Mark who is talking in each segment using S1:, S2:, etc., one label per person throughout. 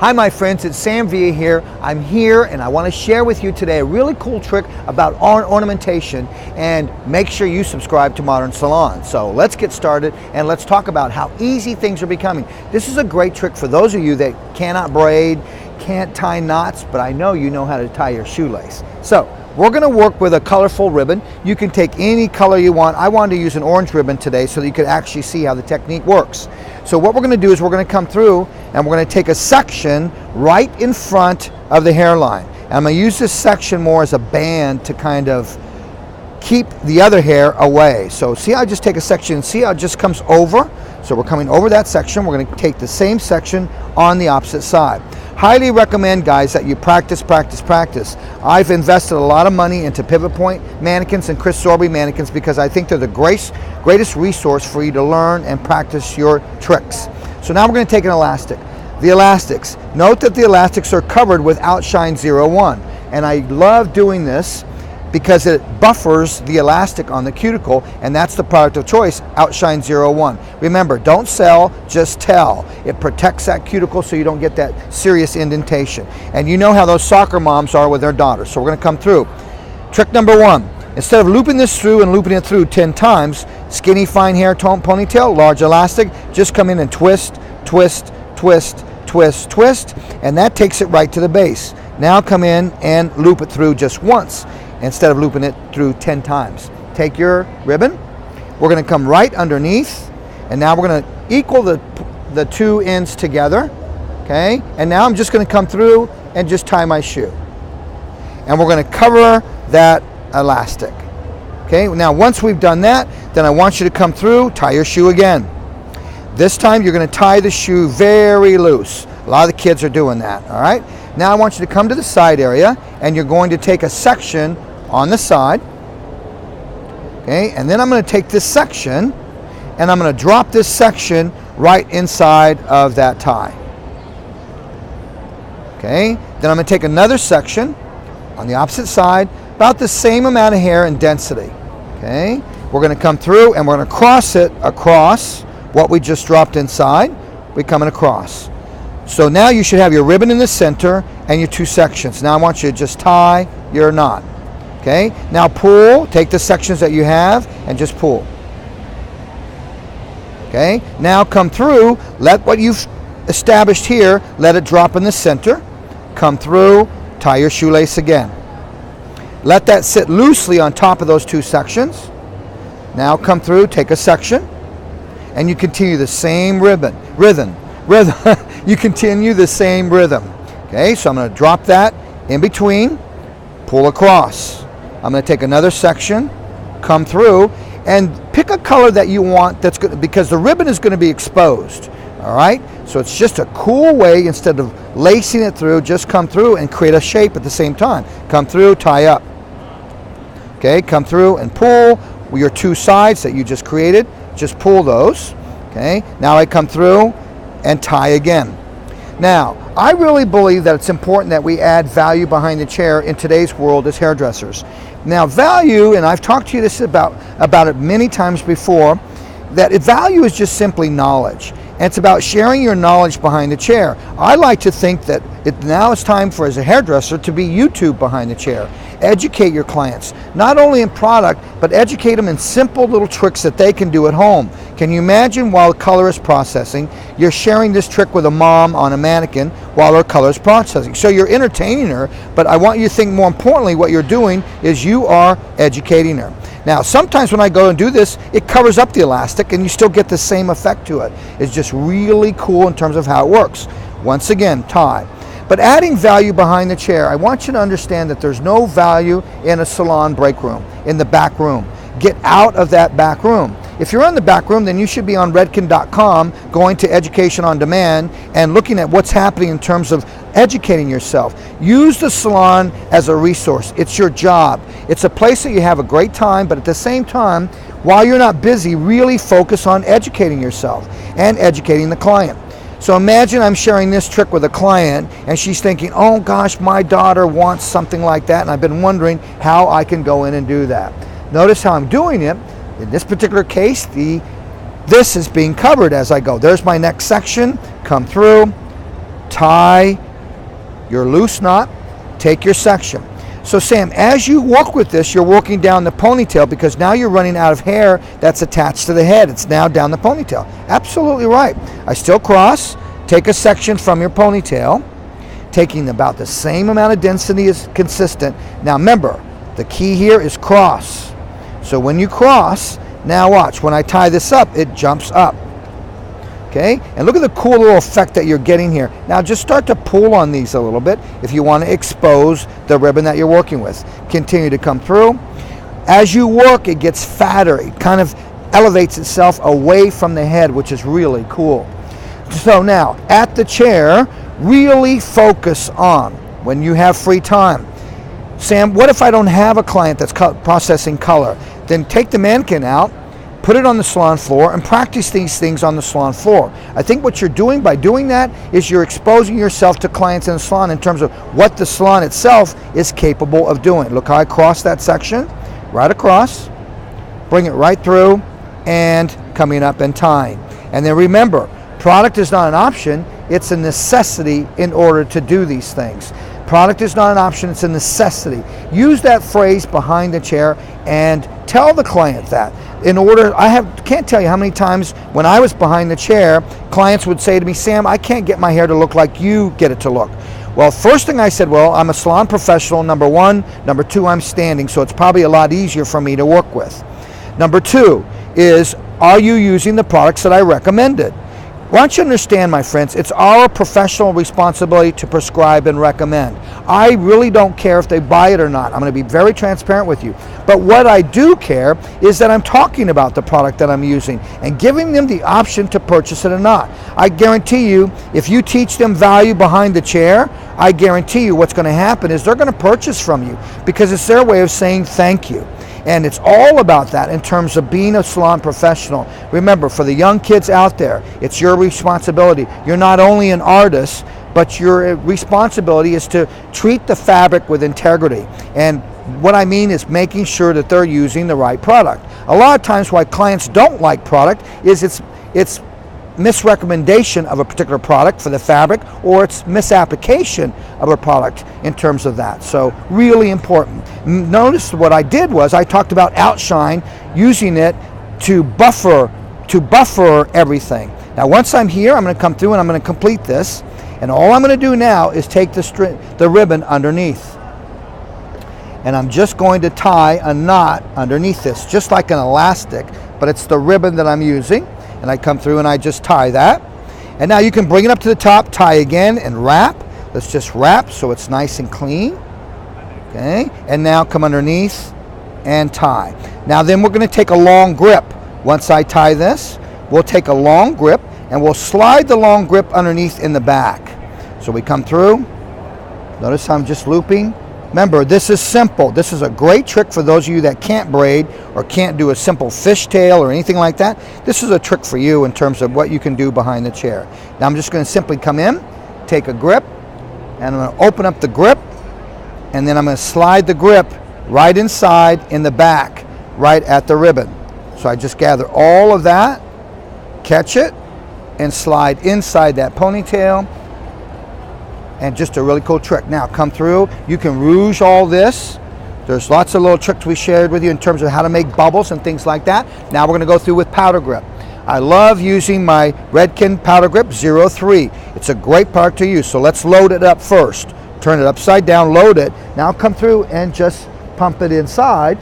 S1: Hi my friends, it's Sam Villa here. I'm here and I want to share with you today a really cool trick about ornamentation, and make sure you subscribe to Modern Salon. So let's get started and let's talk about how easy things are becoming. This is a great trick for those of you that cannot braid, can't tie knots, but I know you know how to tie your shoelace. So we're going to work with a colorful ribbon. You can take any color you want. I wanted to use an orange ribbon today so that you could actually see how the technique works. So what we're going to do is we're going to come through and we're going to take a section right in front of the hairline. And I'm going to use this section more as a band to kind of keep the other hair away. So see how I just take a section and see how it just comes over? So we're coming over that section. We're going to take the same section on the opposite side. Highly recommend, guys, that you practice, practice, practice. I've invested a lot of money into pivot point mannequins and Chris Sorby mannequins because I think they're the greatest resource for you to learn and practice your tricks. So now we're going to take an elastic. The elastics. Note that the elastics are covered with Outshine 01. And I love doing this because it buffers the elastic on the cuticle, and that's the product of choice, Outshine 01. Remember, don't sell, just tell. It protects that cuticle so you don't get that serious indentation. And you know how those soccer moms are with their daughters. So we're going to come through. Trick number one, instead of looping this through and looping it through 10 times, skinny fine hair tone ponytail, large elastic, just come in and twist, twist, twist, twist, twist, and that takes it right to the base. Now come in and loop it through just once, instead of looping it through 10 times. Take your ribbon, we're going to come right underneath, and now we're going to equal the two ends together, okay? And now I'm just going to come through and just tie my shoe. And we're going to cover that elastic. Okay, now once we've done that, then I want you to come through, tie your shoe again. This time you're going to tie the shoe very loose. A lot of the kids are doing that, all right? Now I want you to come to the side area, and you're going to take a section on the side, okay, and then I'm going to take this section and I'm going to drop this section right inside of that tie. Okay, then I'm going to take another section on the opposite side, about the same amount of hair and density. Okay, we're going to come through and we're going to cross it across what we just dropped inside. We're coming across. So now you should have your ribbon in the center and your two sections. Now I want you to just tie your knot. Okay, now pull, take the sections that you have and just pull. Okay, now come through, let what you've established here, let it drop in the center. Come through, tie your shoelace again. Let that sit loosely on top of those two sections. Now come through, take a section, and you continue the same rhythm. You continue the same rhythm. Okay, so I'm going to drop that in between, pull across. I'm going to take another section, come through, and pick a color that you want that's good, because the ribbon is going to be exposed. All right, so it's just a cool way, instead of lacing it through, just come through and create a shape at the same time. Come through, tie up. Okay, come through and pull your two sides that you just created. Just pull those. Okay, now I come through and tie again. Now, I really believe that it's important that we add value behind the chair in today's world as hairdressers. Now, value, and I've talked to you about it many times before, that value is just simply knowledge. And it's about sharing your knowledge behind the chair. I like to think that now it's time for, as a hairdresser, to be YouTube behind the chair. Educate your clients, not only in product, but educate them in simple little tricks that they can do at home. Can you imagine, while the color is processing, you're sharing this trick with a mom on a mannequin while her color is processing? So you're entertaining her, but I want you to think more importantly, what you're doing is you are educating her. Now, sometimes when I go and do this, it covers up the elastic and you still get the same effect to it. It's just really cool in terms of how it works. Once again, tie. But adding value behind the chair, I want you to understand that there's no value in a salon break room, in the back room. Get out of that back room. If you're in the back room, then you should be on redken.com, going to Education on Demand and looking at what's happening in terms of educating yourself. Use the salon as a resource. It's your job. It's a place that you have a great time, but at the same time, while you're not busy, really focus on educating yourself and educating the client. So imagine I'm sharing this trick with a client and she's thinking, oh gosh, my daughter wants something like that, and I've been wondering how I can go in and do that. Notice how I'm doing it. In this particular case, this is being covered as I go. There's my next section. Come through, tie your loose knot, take your section. So Sam, as you work with this, you're working down the ponytail because now you're running out of hair that's attached to the head. It's now down the ponytail. Absolutely right. I still cross, take a section from your ponytail, taking about the same amount of density as consistent. Now remember, the key here is cross. So when you cross, now watch, when I tie this up, it jumps up. Okay, and look at the cool little effect that you're getting here. Now just start to pull on these a little bit if you want to expose the ribbon that you're working with. Continue to come through. As you work, it gets fatter. It kind of elevates itself away from the head, which is really cool. So now, at the chair, really focus on, when you have free time, Sam, what if I don't have a client that's processing color? Then take the mannequin out, put it on the salon floor, and practice these things on the salon floor. I think what you're doing by doing that is you're exposing yourself to clients in the salon in terms of what the salon itself is capable of doing. Look how I cross that section, right across, bring it right through, and coming up and tying. And then remember, product is not an option, it's a necessity in order to do these things. Product is not an option, it's a necessity. Use that phrase behind the chair and tell the client that. In order, can't tell you how many times when I was behind the chair, clients would say to me, Sam, I can't get my hair to look like you get it to look. Well, first thing I said, well, I'm a salon professional, number one. Number two, I'm standing, so it's probably a lot easier for me to work with. Number two is, are you using the products that I recommended? Why don't you understand, my friends, it's our professional responsibility to prescribe and recommend. I really don't care if they buy it or not. I'm going to be very transparent with you. But what I do care is that I'm talking about the product that I'm using and giving them the option to purchase it or not. I guarantee you, if you teach them value behind the chair, I guarantee you what's going to happen is they're going to purchase from you because it's their way of saying thank you. And it's all about that in terms of being a salon professional. Remember, for the young kids out there, it's your responsibility. You're not only an artist, but your responsibility is to treat the fabric with integrity. And what I mean is making sure that they're using the right product. A lot of times why clients don't like product is it's misrecommendation of a particular product for the fabric, or it's misapplication of a product in terms of that. So really important. Notice what I did was I talked about outshine, using it to buffer everything. Now once I'm here, I'm going to come through and I'm going to complete this, and all I'm going to do now is take the ribbon underneath, and I'm just going to tie a knot underneath this, just like an elastic, but it's the ribbon that I'm using. And I come through and I just tie that. And now you can bring it up to the top, tie again, and wrap. Let's just wrap so it's nice and clean. Okay, and now come underneath and tie. Now then we're going to take a long grip. Once I tie this, we'll take a long grip and we'll slide the long grip underneath in the back. So we come through. Notice how I'm just looping. Remember, this is simple. This is a great trick for those of you that can't braid or can't do a simple fishtail or anything like that. This is a trick for you in terms of what you can do behind the chair. Now I'm just going to simply come in, take a grip, and I'm going to open up the grip, and then I'm going to slide the grip right inside in the back, right at the ribbon. So I just gather all of that, catch it, and slide inside that ponytail. And just a really cool trick. Now come through, you can rouge all this. There's lots of little tricks we shared with you in terms of how to make bubbles and things like that. Now we're going to go through with powder grip. I love using my Redken powder grip 03. It's a great product to use. So let's load it up first. Turn it upside down, load it. Now come through and just pump it inside.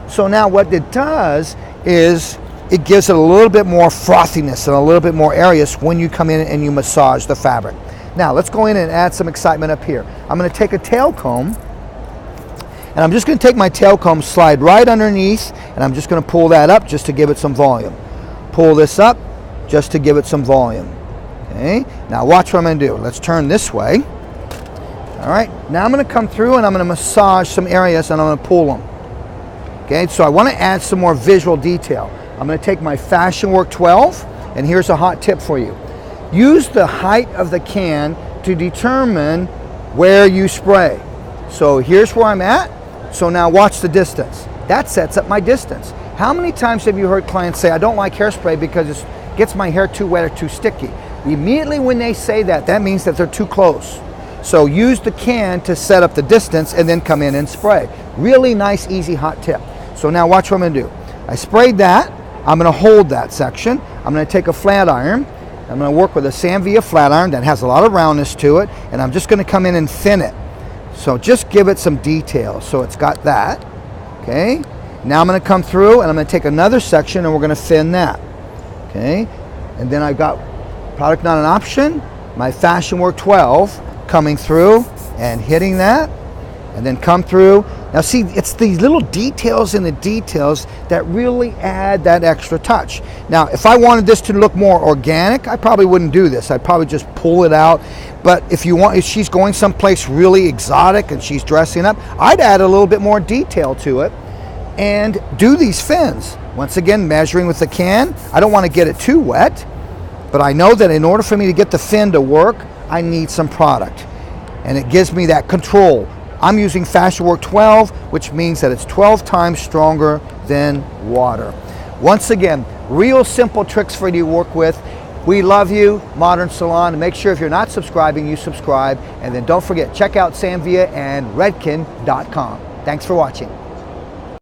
S1: So now what it does is it gives it a little bit more frothiness and a little bit more areas when you come in and you massage the fabric. Now let's go in and add some excitement up here. I'm going to take a tail comb, and I'm just going to take my tail comb, slide right underneath, and I'm just going to pull that up just to give it some volume. Pull this up just to give it some volume. Okay, now watch what I'm going to do. Let's turn this way. All right, now I'm going to come through and I'm going to massage some areas and I'm going to pull them. Okay, so I want to add some more visual detail. I'm going to take my Fashion Work 12, and here's a hot tip for you. Use the height of the can to determine where you spray. So here's where I'm at. So now watch the distance. That sets up my distance. How many times have you heard clients say, I don't like hairspray because it gets my hair too wet or too sticky? Immediately when they say that, that means that they're too close. So use the can to set up the distance and then come in and spray. Really nice, easy, hot tip. So now watch what I'm gonna do. I sprayed that. I'm gonna hold that section. I'm gonna take a flat iron. I'm gonna work with a Samvia flat iron that has a lot of roundness to it, and I'm just gonna come in and thin it. So just give it some detail. So it's got that, okay? Now I'm gonna come through and I'm gonna take another section and we're gonna thin that, okay? And then I've got product not an option, my Fashion Work 12 coming through and hitting that, and then come through. Now see, it's these little details in the details that really add that extra touch. Now, if I wanted this to look more organic, I probably wouldn't do this. I'd probably just pull it out. But if she's going someplace really exotic and she's dressing up, I'd add a little bit more detail to it and do these fins. Once again, measuring with the can. I don't want to get it too wet, but I know that in order for me to get the fin to work, I need some product. And it gives me that control. I'm using Fashion Work 12, which means that it's 12 times stronger than water. Once again, real simple tricks for you to work with. We love you, Modern Salon. Make sure if you're not subscribing, you subscribe. And then don't forget, check out Samvia and Redken.com. Thanks for watching.